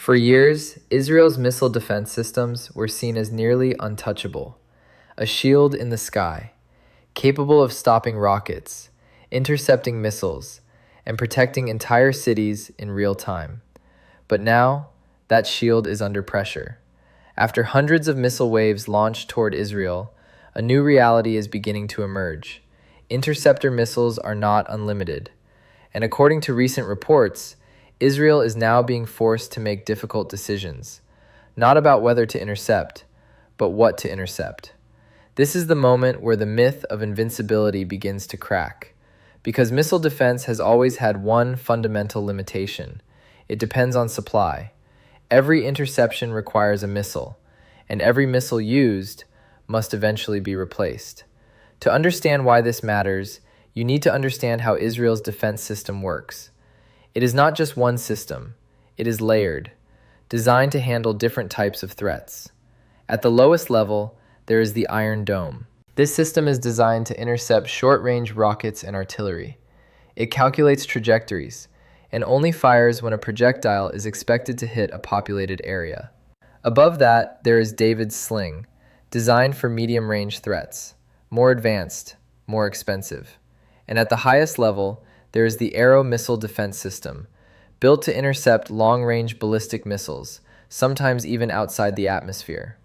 For years, Israel's missile defense systems were seen as nearly untouchable, a shield in the sky, capable of stopping rockets, intercepting missiles, and protecting entire cities in real time. But now, that shield is under pressure. After hundreds of missile waves launched toward Israel, a new reality is beginning to emerge. Interceptor missiles are not unlimited, and according to recent reports, Israel is now being forced to make difficult decisions, not about whether to intercept, but what to intercept. This is the moment where the myth of invincibility begins to crack, because missile defense has always had one fundamental limitation. It depends on supply. Every interception requires a missile, and every missile used must eventually be replaced. To understand why this matters, you need to understand how Israel's defense system works. It is not just one system, it is layered, designed to handle different types of threats. At the lowest level, there is the Iron Dome. This system is designed to intercept short-range rockets and artillery. It calculates trajectories, and only fires when a projectile is expected to hit a populated area. Above that, there is David Sling, designed for medium-range threats, more advanced, more expensive. And at the highest level, there is the Arrow missile defense system, built to intercept long-range ballistic missiles, sometimes even outside the atmosphere.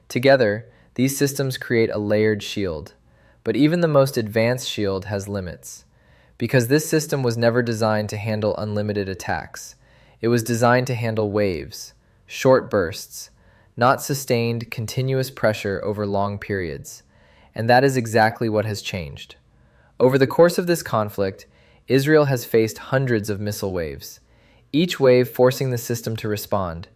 Together, these systems create a layered shield, but even the most advanced shield has limits. Because this system was never designed to handle unlimited attacks. It was designed to handle waves, short bursts, not sustained continuous pressure over long periods. And that is exactly what has changed. Over the course of this conflict, Israel has faced hundreds of missile waves, each wave forcing the system to respond,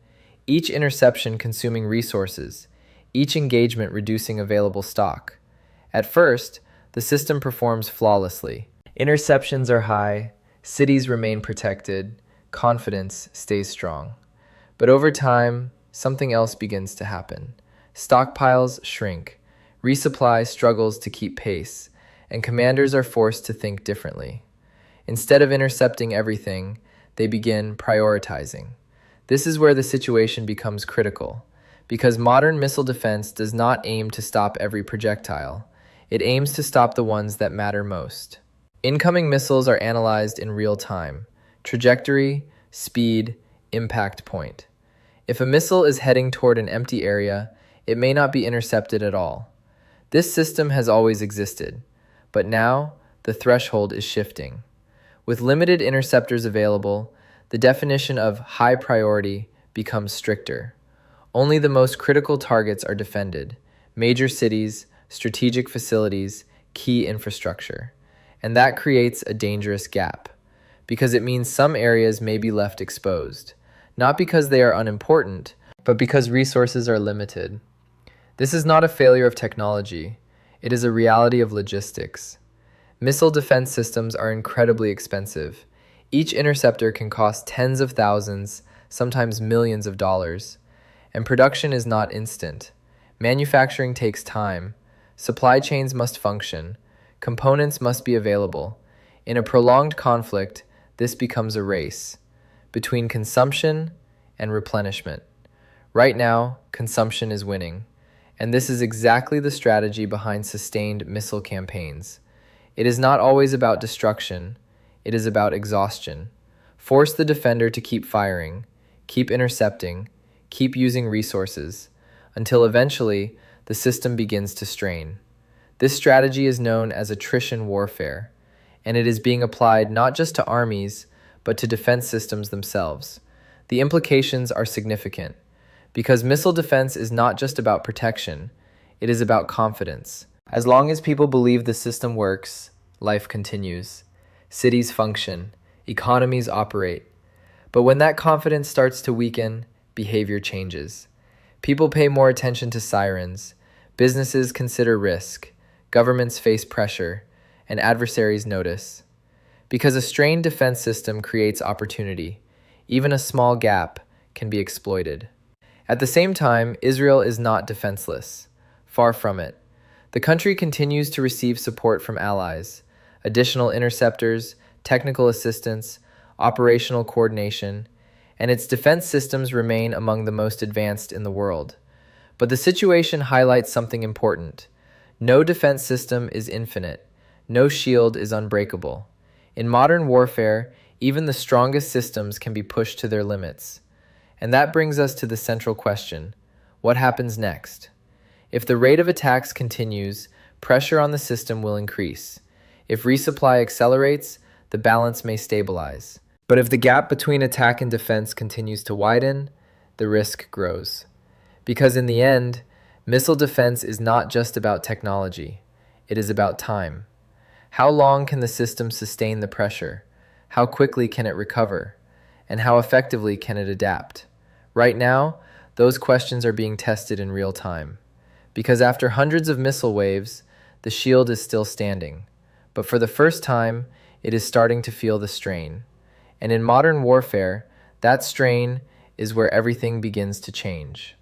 each interception consuming resources, each engagement reducing available stock. At first, the system performs flawlessly. Interceptions are high, cities remain protected, confidence stays strong. But over time, something else begins to happen. Stockpiles shrink, resupply struggles to keep pace, and commanders are forced to think differently. Instead of intercepting everything, they begin prioritizing. This is where the situation becomes critical, because modern missile defense does not aim to stop every projectile. It aims to stop the ones that matter most. Incoming missiles are analyzed in real time: trajectory, speed, impact point. If a missile is heading toward an empty area, it may not be intercepted at all. This system has always existed, but now the threshold is shifting. With limited interceptors available, the definition of high priority becomes stricter. Only the most critical targets are defended: major cities, strategic facilities, key infrastructure. And that creates a dangerous gap, because it means some areas may be left exposed, not because they are unimportant, but because resources are limited. This is not a failure of technology, it is a reality of logistics. Missile defense systems are incredibly expensive. Each interceptor can cost tens of thousands, sometimes millions of dollars. And production is not instant. Manufacturing takes time. Supply chains must function. Components must be available. In a prolonged conflict, this becomes a race between consumption and replenishment. Right now, consumption is winning, and this is exactly the strategy behind sustained missile campaigns. It is not always about destruction, it is about exhaustion. Force the defender to keep firing, keep intercepting, keep using resources, until eventually the system begins to strain. This strategy is known as attrition warfare, and it is being applied not just to armies, but to defense systems themselves. The implications are significant, because missile defense is not just about protection, it is about confidence. As long as people believe the system works, life continues. Cities function, economies operate. But when that confidence starts to weaken, behavior changes. People pay more attention to sirens, businesses consider risk, governments face pressure, and adversaries notice. Because a strained defense system creates opportunity, even a small gap can be exploited. At the same time, Israel is not defenseless. Far from it. The country continues to receive support from allies, additional interceptors, technical assistance, operational coordination, and its defense systems remain among the most advanced in the world. But the situation highlights something important. No defense system is infinite. No shield is unbreakable. In modern warfare, even the strongest systems can be pushed to their limits. And that brings us to the central question: what happens next? If the rate of attacks continues, pressure on the system will increase. If resupply accelerates, the balance may stabilize. But if the gap between attack and defense continues to widen, the risk grows. Because in the end, missile defense is not just about technology, it is about time. How long can the system sustain the pressure? How quickly can it recover? And how effectively can it adapt? Right now, those questions are being tested in real time. Because after hundreds of missile waves, the shield is still standing. But for the first time, it is starting to feel the strain. And in modern warfare, that strain is where everything begins to change.